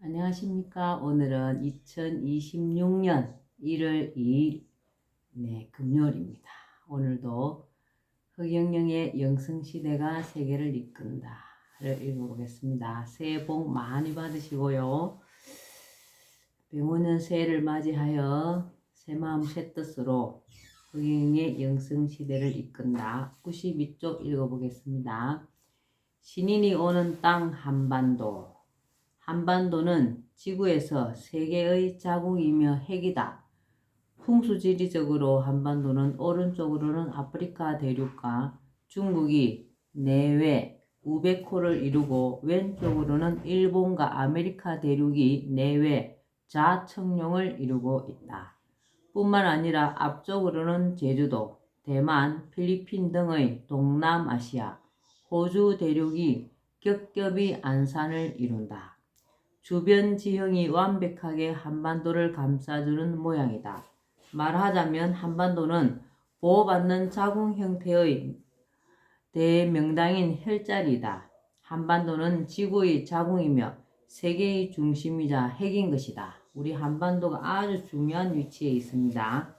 안녕하십니까. 오늘은 2026년 1월 2일 금요일입니다. 오늘도 흑영영의 영성시대가 세계를 이끈다를 읽어보겠습니다. 새해 복 많이 받으시고요. 병오년 새해를 맞이하여 새마음 새뜻으로 흑영영의 영성시대를 이끈다. 92쪽 읽어보겠습니다. 신인이 오는 땅 한반도. 한반도는 지구에서 세계의 자궁이며 핵이다. 풍수지리적으로 한반도는 오른쪽으로는 아프리카 대륙과 중국이 내외 우베코를 이루고 왼쪽으로는 일본과 아메리카 대륙이 내외 좌청룡을 이루고 있다. 뿐만 아니라 앞쪽으로는 제주도, 대만, 필리핀 등의 동남아시아, 호주 대륙이 겹겹이 안산을 이룬다. 주변 지형이 완벽하게 한반도를 감싸주는 모양이다. 말하자면 한반도는 보호받는 자궁 형태의 대명당인 혈자리이다. 한반도는 지구의 자궁이며 세계의 중심이자 핵인 것이다. 우리 한반도가 아주 중요한 위치에 있습니다.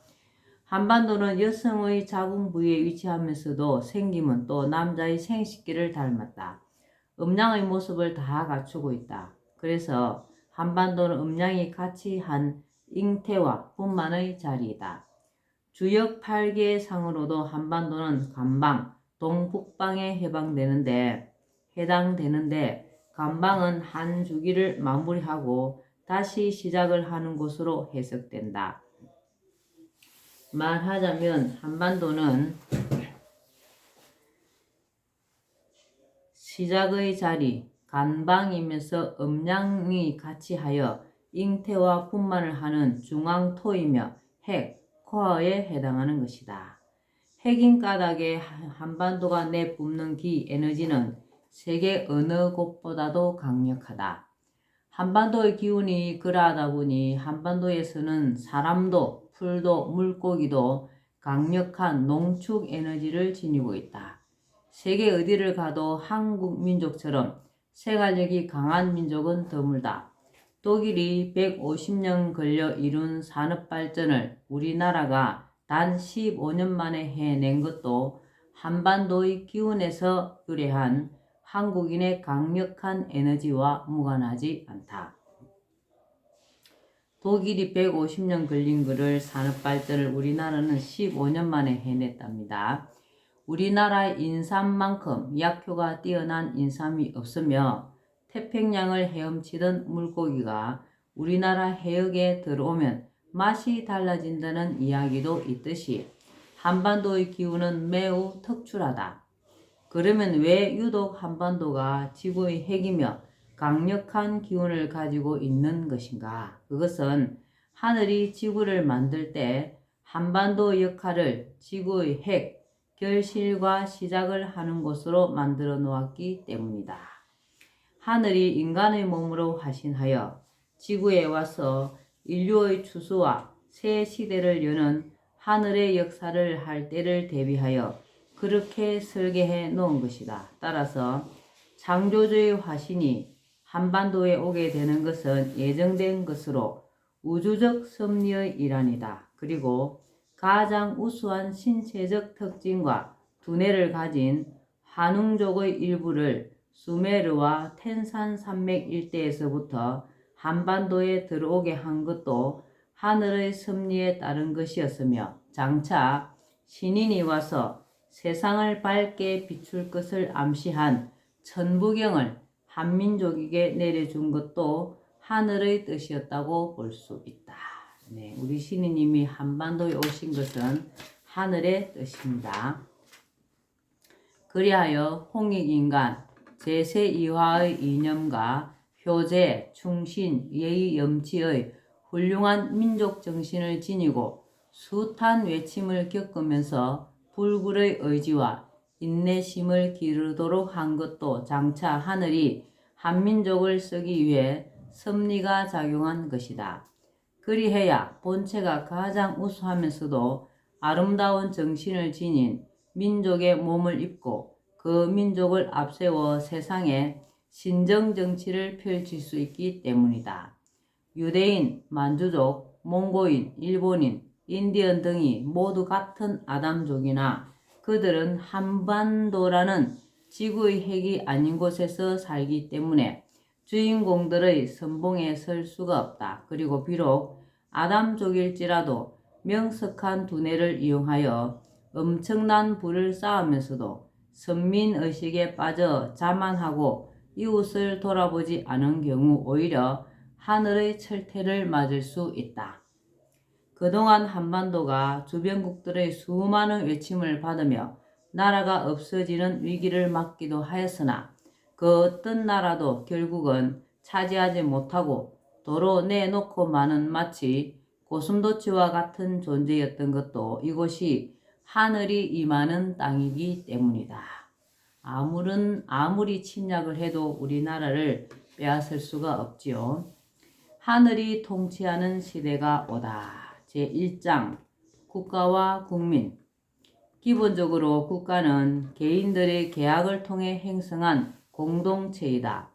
한반도는 여성의 자궁 부위에 위치하면서도 생김은 또 남자의 생식기를 닮았다. 음양의 모습을 다 갖추고 있다. 그래서 한반도는 음양이 같이 한 잉태와 분만의 자리이다. 주역 8개의 상으로도 한반도는 간방, 동북방에 해당되는데 간방은 한 주기를 마무리하고 다시 시작을 하는 곳으로 해석된다. 말하자면 한반도는 시작의 자리, 간방이면서 음양이 같이 하여 잉태와 분만을 하는 중앙토이며 핵, 코어에 해당하는 것이다. 핵인 까닭에 한반도가 내뿜는 기 에너지는 세계 어느 곳보다도 강력하다. 한반도의 기운이 그러하다 보니 한반도에서는 사람도 풀도 물고기도 강력한 농축 에너지를 지니고 있다. 세계 어디를 가도 한국 민족처럼 생활력이 강한 민족은 드물다. 독일이 150년 걸려 이룬 산업발전을 우리나라가 단 15년 만에 해낸 것도 한반도의 기운에서 유래한 한국인의 강력한 에너지와 무관하지 않다. 독일이 150년 걸린 것을 산업발전을 우리나라는 15년 만에 해냈답니다. 우리나라의 인삼만큼 약효가 뛰어난 인삼이 없으며 태평양을 헤엄치던 물고기가 우리나라 해역에 들어오면 맛이 달라진다는 이야기도 있듯이 한반도의 기운은 매우 특출하다. 그러면 왜 유독 한반도가 지구의 핵이며 강력한 기운을 가지고 있는 것인가? 그것은 하늘이 지구를 만들 때 한반도 역할을 지구의 핵, 결실과 시작을 하는 곳으로 만들어 놓았기 때문이다. 하늘이 인간의 몸으로 화신하여 지구에 와서 인류의 추수와 새 시대를 여는 하늘의 역사를 할 때를 대비하여 그렇게 설계해 놓은 것이다. 따라서 창조주의 화신이 한반도에 오게 되는 것은 예정된 것으로 우주적 섭리의 일환이다. 그리고 가장 우수한 신체적 특징과 두뇌를 가진 환웅족의 일부를 수메르와 텐산 산맥 일대에서부터 한반도에 들어오게 한 것도 하늘의 섭리에 따른 것이었으며 장차 신인이 와서 세상을 밝게 비출 것을 암시한 천부경을 한민족에게 내려준 것도 하늘의 뜻이었다고 볼 수 있다. 우리 신인님이 한반도에 오신 것은 하늘의 뜻입니다. 그리하여 홍익인간 제세이화의 이념과 효제, 충신, 예의, 염치의 훌륭한 민족 정신을 지니고 숱한 외침을 겪으면서 불굴의 의지와 인내심을 기르도록 한 것도 장차 하늘이 한민족을 쓰기 위해 섭리가 작용한 것이다. 그리해야 본체가 가장 우수하면서도 아름다운 정신을 지닌 민족의 몸을 입고 그 민족을 앞세워 세상에 신정 정치를 펼칠 수 있기 때문이다. 유대인, 만주족, 몽고인, 일본인, 인디언 등이 모두 같은 아담족이나 그들은 한반도라는 지구의 핵이 아닌 곳에서 살기 때문에 주인공들의 선봉에 설 수가 없다. 그리고 비록 아담족일지라도 명석한 두뇌를 이용하여 엄청난 부를 쌓으면서도 선민의식에 빠져 자만하고 이웃을 돌아보지 않은 경우 오히려 하늘의 철퇴를 맞을 수 있다. 그동안 한반도가 주변국들의 수많은 외침을 받으며 나라가 없어지는 위기를 맞기도 하였으나 그 어떤 나라도 결국은 차지하지 못하고 도로 내놓고 마는 마치 고슴도치와 같은 존재였던 것도 이곳이 하늘이 임하는 땅이기 때문이다. 아무리 침략을 해도 우리나라를 빼앗을 수가 없지요. 하늘이 통치하는 시대가 오다. 제1장 국가와 국민. 기본적으로 국가는 개인들의 계약을 통해 형성한 공동체이다.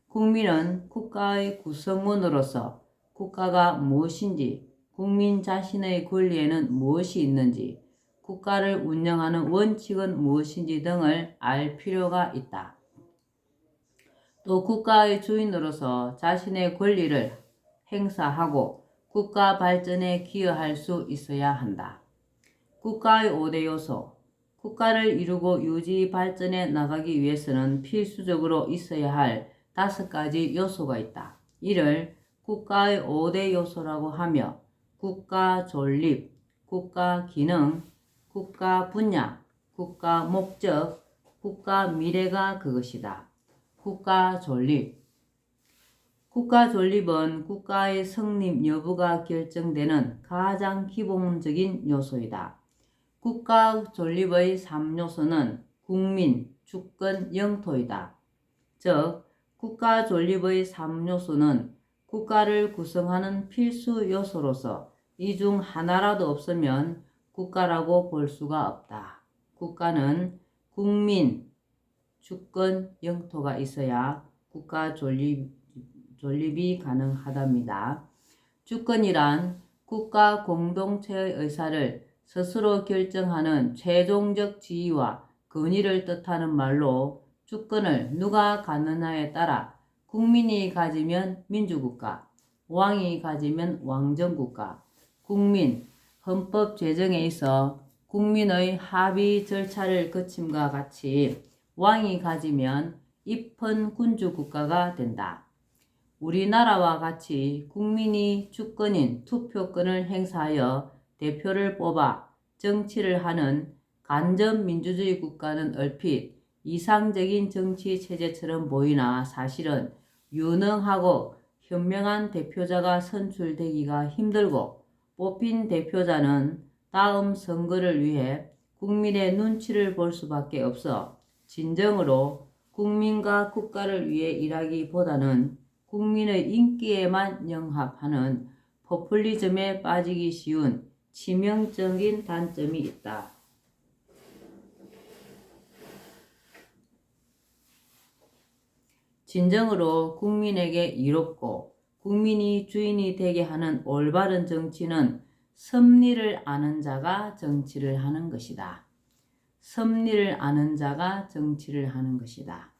국민은 국가의 구성원으로서 국가가 무엇인지, 국민 자신의 권리에는 무엇이 있는지, 국가를 운영하는 원칙은 무엇인지 등을 알 필요가 있다. 또 국가의 주인으로서 자신의 권리를 행사하고 국가 발전에 기여할 수 있어야 한다. 국가의 5대 요소. 국가를 이루고 유지 발전해 나가기 위해서는 필수적으로 있어야 할 5가지 요소가 있다. 이를 국가의 5대 요소라고 하며 국가 존립, 국가 기능, 국가 분야, 국가 목적, 국가 미래가 그것이다. 국가 존립. 국가 존립은 국가의 성립 여부가 결정되는 가장 기본적인 요소이다. 국가 존립의 3요소는 국민, 주권, 영토이다. 즉, 국가 존립의 3요소는 국가를 구성하는 필수 요소로서 이 중 하나라도 없으면 국가라고 볼 수가 없다. 국가는 국민, 주권, 영토가 있어야 국가 존립이 가능하답니다. 주권이란 국가 공동체의 의사를 스스로 결정하는 최종적 지위와 권위를 뜻하는 말로 주권을 누가 갖느냐에 따라 국민이 가지면 민주국가, 왕이 가지면 왕정국가, 국민, 헌법 제정에 있어 국민의 합의 절차를 거침과 같이 왕이 가지면 입헌 군주국가가 된다. 우리나라와 같이 국민이 주권인 투표권을 행사하여 대표를 뽑아 정치를 하는 간접민주주의 국가는 얼핏 이상적인 정치 체제처럼 보이나 사실은 유능하고 현명한 대표자가 선출되기가 힘들고 뽑힌 대표자는 다음 선거를 위해 국민의 눈치를 볼 수밖에 없어 진정으로 국민과 국가를 위해 일하기보다는 국민의 인기에만 영합하는 포퓰리즘에 빠지기 쉬운 치명적인 단점이 있다. 진정으로 국민에게 이롭고 국민이 주인이 되게 하는 올바른 정치는 섭리를 아는 자가 정치를 하는 것이다. 섭리를 아는 자가 정치를 하는 것이다.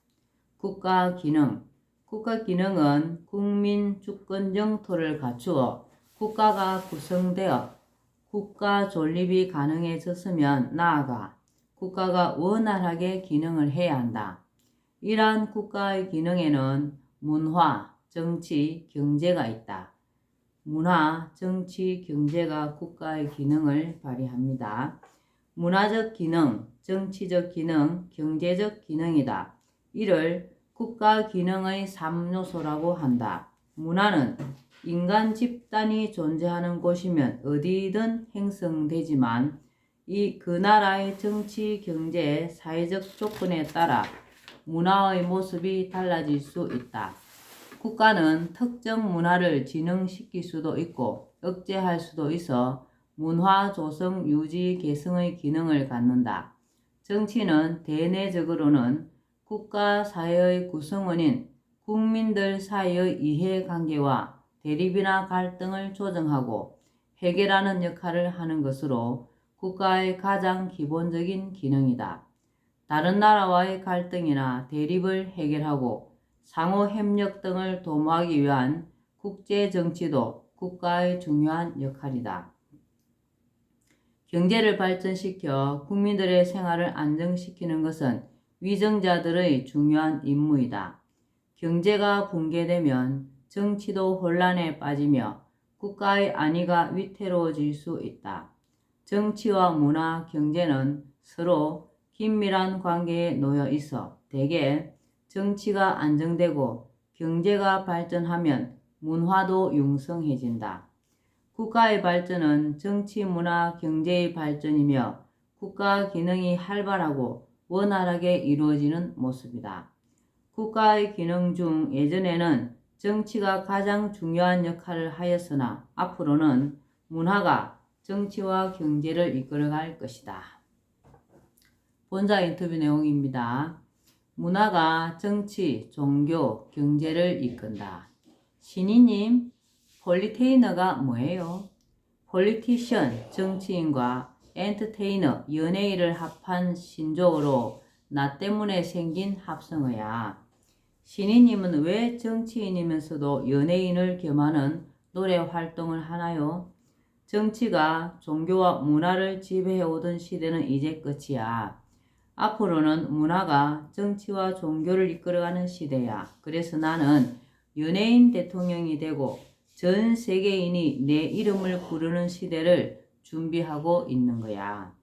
국가 기능. 국가 기능은 국민 주권 영토를 갖추어 국가가 구성되어 국가 존립이 가능해졌으면 나아가 국가가 원활하게 기능을 해야 한다. 이러한 국가의 기능에는 문화, 정치, 경제가 있다. 문화, 정치, 경제가 국가의 기능을 발휘합니다. 문화적 기능, 정치적 기능, 경제적 기능이다. 이를 국가 기능의 3요소라고 한다. 문화는 인간 집단이 존재하는 곳이면 어디든 형성되지만 그 나라의 정치, 경제, 사회적 조건에 따라 문화의 모습이 달라질 수 있다. 국가는 특정 문화를 진흥시킬 수도 있고 억제할 수도 있어 문화 조성, 유지, 계승의 기능을 갖는다. 정치는 대내적으로는 국가 사회의 구성원인 국민들 사이의 이해관계와 대립이나 갈등을 조정하고 해결하는 역할을 하는 것으로 국가의 가장 기본적인 기능이다. 다른 나라와의 갈등이나 대립을 해결하고 상호 협력 등을 도모하기 위한 국제 정치도 국가의 중요한 역할이다. 경제를 발전시켜 국민들의 생활을 안정시키는 것은 위정자들의 중요한 임무이다. 경제가 붕괴되면 정치도 혼란에 빠지며 국가의 안위가 위태로워질 수 있다. 정치와 문화, 경제는 서로 긴밀한 관계에 놓여 있어 대개 정치가 안정되고 경제가 발전하면 문화도 융성해진다. 국가의 발전은 정치, 문화, 경제의 발전이며 국가 기능이 활발하고 원활하게 이루어지는 모습이다. 국가의 기능 중 예전에는 정치가 가장 중요한 역할을 하였으나 앞으로는 문화가 정치와 경제를 이끌어갈 것이다. 본자 인터뷰 내용입니다. 문화가 정치, 종교, 경제를 이끈다. 신이님, 폴리테이너가 뭐예요? 폴리티션, 정치인과 엔터테이너, 연예인을 합한 신조어로 나 때문에 생긴 합성어야. 신이님은 왜 정치인이면서도 연예인을 겸하는 노래 활동을 하나요? 정치가 종교와 문화를 지배해오던 시대는 이제 끝이야. 앞으로는 문화가 정치와 종교를 이끌어가는 시대야. 그래서 나는 연예인 대통령이 되고 전 세계인이 내 이름을 부르는 시대를 준비하고 있는 거야.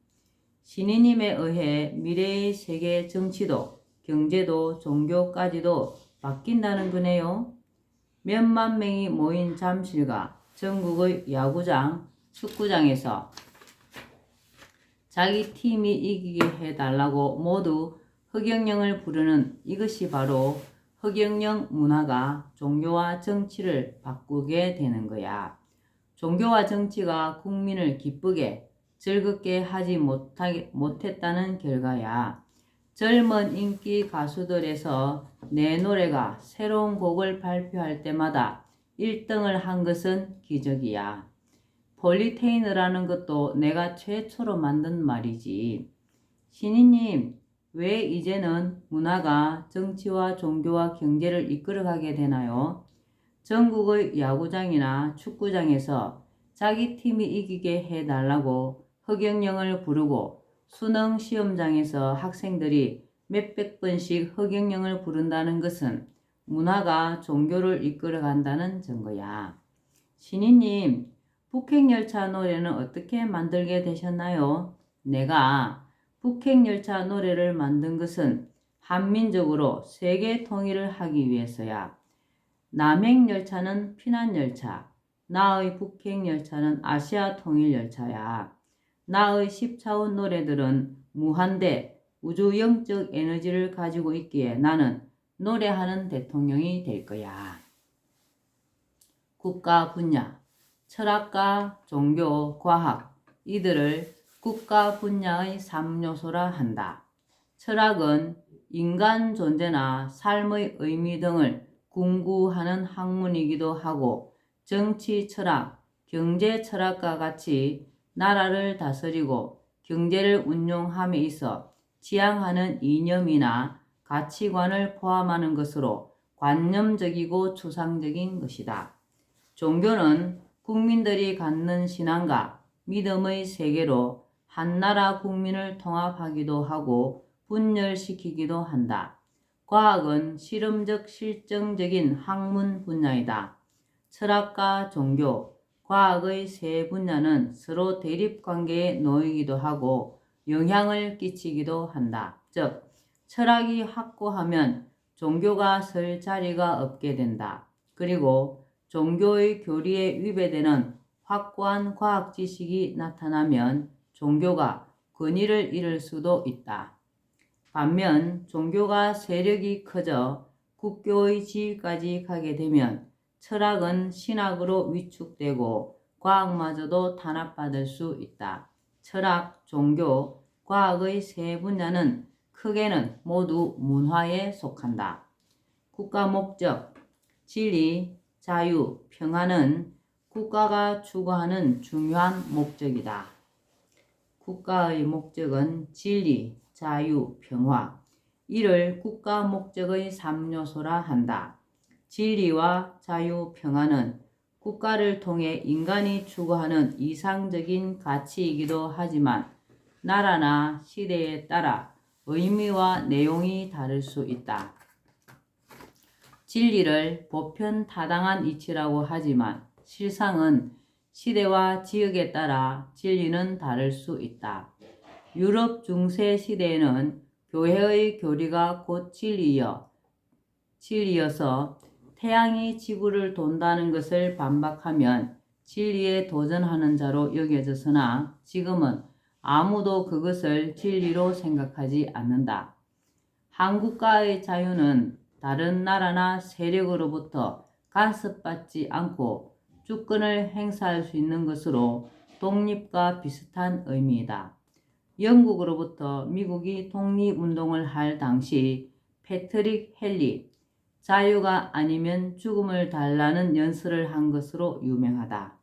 신이님에 의해 미래의 세계 정치도 경제도 종교까지도 바뀐다는 거네요. 몇만 명이 모인 잠실과 전국의 야구장, 축구장에서 자기 팀이 이기게 해달라고 모두 허경영을 부르는 이것이 바로 허경영 문화가 종교와 정치를 바꾸게 되는 거야. 종교와 정치가 국민을 기쁘게 즐겁게 하지 못했다는 결과야. 젊은 인기 가수들에서 내 노래가 새로운 곡을 발표할 때마다 1등을 한 것은 기적이야. 폴리테이너라는 것도 내가 최초로 만든 말이지. 신이님, 왜 이제는 문화가 정치와 종교와 경제를 이끌어가게 되나요? 전국의 야구장이나 축구장에서 자기 팀이 이기게 해달라고 허경영을 부르고 수능 시험장에서 학생들이 몇백 번씩 허경영을 부른다는 것은 문화가 종교를 이끌어간다는 증거야. 신이님, 북핵열차 노래는 어떻게 만들게 되셨나요? 내가 북핵열차 노래를 만든 것은 한민족으로 세계 통일을 하기 위해서야. 남핵열차는 피난열차, 나의 북핵열차는 아시아 통일열차야. 나의 10차원 노래들은 무한대 우주 영적 에너지를 가지고 있기에 나는 노래하는 대통령이 될 거야. 국가 분야, 철학과 종교, 과학, 이들을 국가 분야의 3요소라 한다. 철학은 인간 존재나 삶의 의미 등을 궁구하는 학문이기도 하고 정치 철학, 경제 철학과 같이 나라를 다스리고 경제를 운용함에 있어 지향하는 이념이나 가치관을 포함하는 것으로 관념적이고 추상적인 것이다. 종교는 국민들이 갖는 신앙과 믿음의 세계로 한나라 국민을 통합하기도 하고 분열시키기도 한다. 과학은 실험적 실증적인 학문 분야이다. 철학과 종교, 과학의 세 분야는 서로 대립관계에 놓이기도 하고 영향을 끼치기도 한다. 즉, 철학이 확고하면 종교가 설 자리가 없게 된다. 그리고 종교의 교리에 위배되는 확고한 과학 지식이 나타나면 종교가 권위를 잃을 수도 있다. 반면 종교가 세력이 커져 국교의 지위까지 가게 되면 철학은 신학으로 위축되고 과학마저도 탄압받을 수 있다. 철학, 종교, 과학의 세 분야는 크게는 모두 문화에 속한다. 국가 목적, 진리, 자유, 평화는 국가가 추구하는 중요한 목적이다. 국가의 목적은 진리, 자유, 평화. 이를 국가 목적의 3요소라 한다. 진리와 자유, 평화는 국가를 통해 인간이 추구하는 이상적인 가치이기도 하지만 나라나 시대에 따라 의미와 내용이 다를 수 있다. 진리를 보편 타당한 이치라고 하지만 실상은 시대와 지역에 따라 진리는 다를 수 있다. 유럽 중세 시대에는 교회의 교리가 곧 진리여서 태양이 지구를 돈다는 것을 반박하면 진리에 도전하는 자로 여겨졌으나 지금은 아무도 그것을 진리로 생각하지 않는다. 한국과의 자유는 다른 나라나 세력으로부터 간섭받지 않고 주권을 행사할 수 있는 것으로 독립과 비슷한 의미이다. 영국으로부터 미국이 독립운동을 할 당시 패트릭 헨리, 자유가 아니면 죽음을 달라는 연설을 한 것으로 유명하다.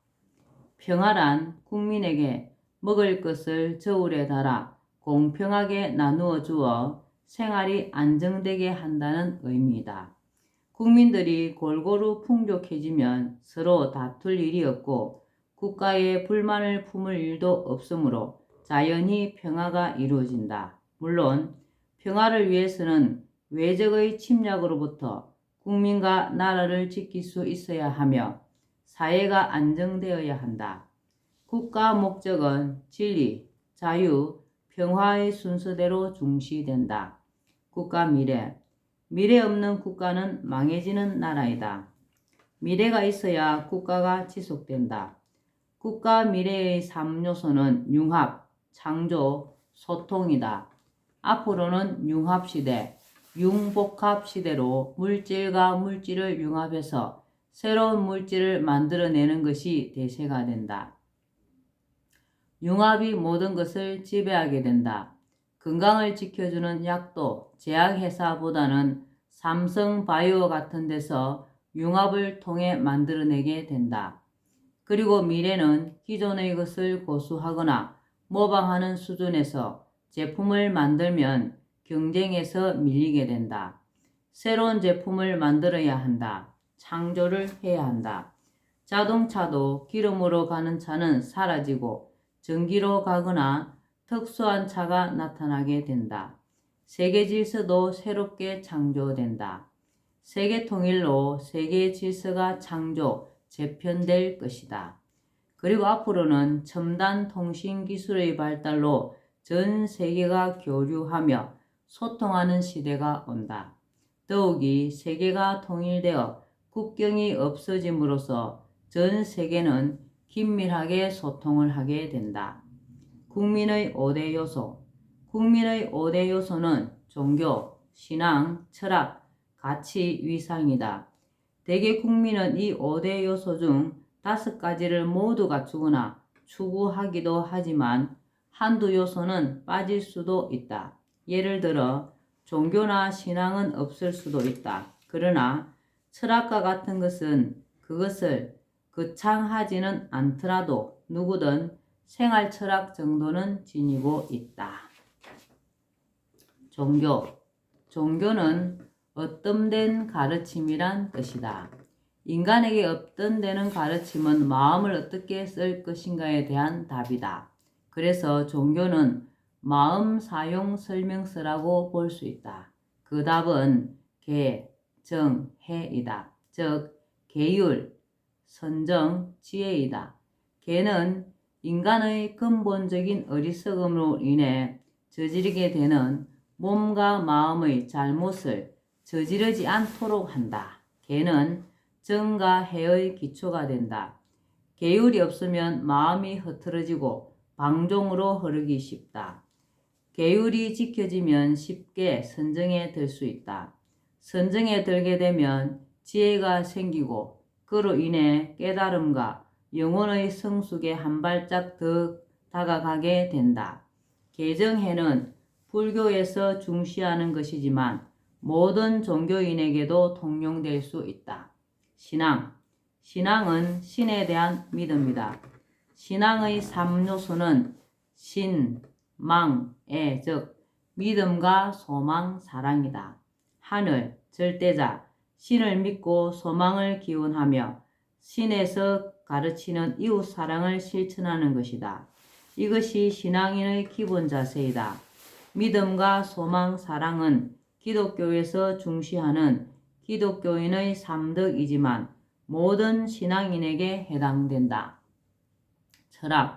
평화란 국민에게 먹을 것을 저울에 달아 공평하게 나누어 주어 생활이 안정되게 한다는 의미이다. 국민들이 골고루 풍족해지면 서로 다툴 일이 없고 국가에 불만을 품을 일도 없으므로 자연히 평화가 이루어진다. 물론 평화를 위해서는 외적의 침략으로부터 국민과 나라를 지킬 수 있어야 하며 사회가 안정되어야 한다. 국가 목적은 진리, 자유, 평화의 순서대로 중시된다. 국가 미래. 미래 없는 국가는 망해지는 나라이다. 미래가 있어야 국가가 지속된다. 국가 미래의 3요소는 융합, 창조, 소통이다. 앞으로는 융합시대, 융복합 시대로 물질과 물질을 융합해서 새로운 물질을 만들어내는 것이 대세가 된다. 융합이 모든 것을 지배하게 된다. 건강을 지켜주는 약도 제약회사보다는 삼성바이오 같은 데서 융합을 통해 만들어내게 된다. 그리고 미래는 기존의 것을 고수하거나 모방하는 수준에서 제품을 만들면 경쟁에서 밀리게 된다. 새로운 제품을 만들어야 한다. 창조를 해야 한다. 자동차도 기름으로 가는 차는 사라지고 전기로 가거나 특수한 차가 나타나게 된다. 세계 질서도 새롭게 창조된다. 세계 통일로 세계 질서가 창조, 재편될 것이다. 그리고 앞으로는 첨단 통신 기술의 발달로 전 세계가 교류하며 소통하는 시대가 온다. 더욱이 세계가 통일되어 국경이 없어짐으로써 전 세계는 긴밀하게 소통을 하게 된다. 국민의 5대 요소. 국민의 5대 요소는 종교, 신앙, 철학, 가치, 위상이다. 대개 국민은 이 5대 요소 중 5가지를 모두 갖추거나 추구하기도 하지만 한두 요소는 빠질 수도 있다. 예를 들어 종교나 신앙은 없을 수도 있다. 그러나 철학과 같은 것은 그것을 거창하지는 않더라도 누구든 생활 철학 정도는 지니고 있다. 종교. 종교는 업됨된 가르침이란 뜻이다. 인간에게 업됨되는 가르침은 마음을 어떻게 쓸 것인가에 대한 답이다. 그래서 종교는 마음 사용 설명서라고 볼 수 있다. 그 답은 계, 정, 해이다. 즉 계율, 선정, 지혜이다. 계는 인간의 근본적인 어리석음으로 인해 저지르게 되는 몸과 마음의 잘못을 저지르지 않도록 한다. 계는 정과 해의 기초가 된다. 계율이 없으면 마음이 흐트러지고 방종으로 흐르기 쉽다. 계율이 지켜지면 쉽게 선정에 들 수 있다. 선정에 들게 되면 지혜가 생기고 그로 인해 깨달음과 영혼의 성숙에 한 발짝 더 다가가게 된다. 계정해는 불교에서 중시하는 것이지만 모든 종교인에게도 통용될 수 있다. 신앙은 신에 대한 믿음이다. 신앙의 3요소는 신, 망, 애, 즉 믿음과 소망, 사랑이다. 하늘, 절대자, 신을 믿고 소망을 기원하며 신에서 가르치는 이웃 사랑을 실천하는 것이다. 이것이 신앙인의 기본 자세이다. 믿음과 소망, 사랑은 기독교에서 중시하는 기독교인의 3덕이지만 모든 신앙인에게 해당된다.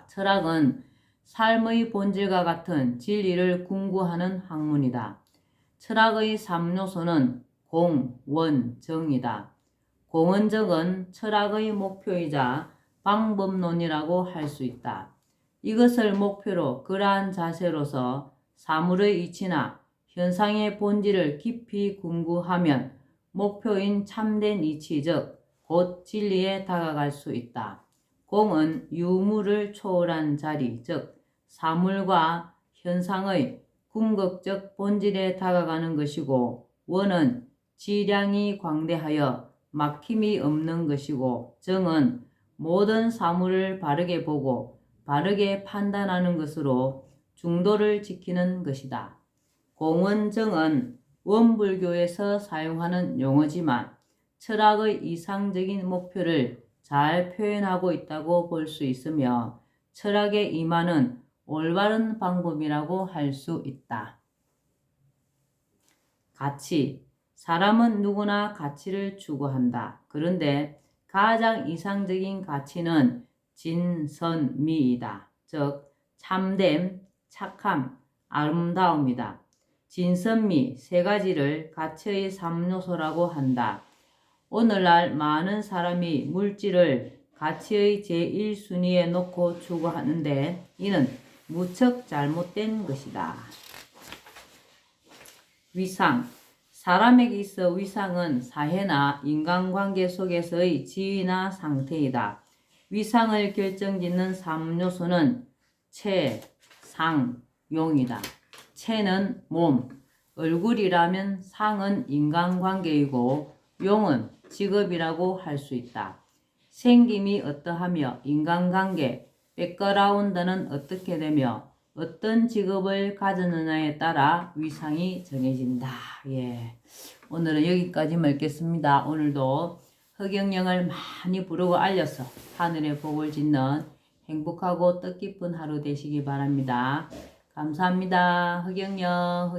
철학은 삶의 본질과 같은 진리를 궁구하는 학문이다. 철학의 3요소는 공, 원, 정이다. 공원정은 철학의 목표이자 방법론이라고 할 수 있다. 이것을 목표로 그러한 자세로서 사물의 이치나 현상의 본질을 깊이 궁구하면 목표인 참된 이치, 즉 곧 진리에 다가갈 수 있다. 공은 유무를 초월한 자리, 즉 사물과 현상의 궁극적 본질에 다가가는 것이고, 원은 지량이 광대하여 막힘이 없는 것이고, 정은 모든 사물을 바르게 보고 바르게 판단하는 것으로 중도를 지키는 것이다. 공원정은 원불교에서 사용하는 용어지만 철학의 이상적인 목표를 잘 표현하고 있다고 볼 수 있으며 철학에 임하는 올바른 방법이라고 할 수 있다. 가치. 사람은 누구나 가치를 추구한다. 그런데 가장 이상적인 가치는 진선미이다. 즉 참됨, 착함, 아름다움이다. 진선미 세 가지를 가치의 3요소라고 한다. 오늘날 많은 사람이 물질을 가치의 제1순위에 놓고 추구하는데 이는 무척 잘못된 것이다. 위상. 사람에게 있어 위상은 사회나 인간관계 속에서의 지위나 상태이다. 위상을 결정짓는 3요소는 체, 상, 용이다. 체는 몸, 얼굴이라면 상은 인간관계이고 용은 직업이라고 할 수 있다. 생김이 어떠하며 인간관계, 백그라운드는 어떻게 되며 어떤 직업을 가졌느냐에 따라 위상이 정해진다. 오늘은 여기까지 읽겠습니다. 오늘도 허경영을 많이 부르고 알려서 하늘의 복을 짓는 행복하고 뜻깊은 하루 되시기 바랍니다. 감사합니다. 허경영.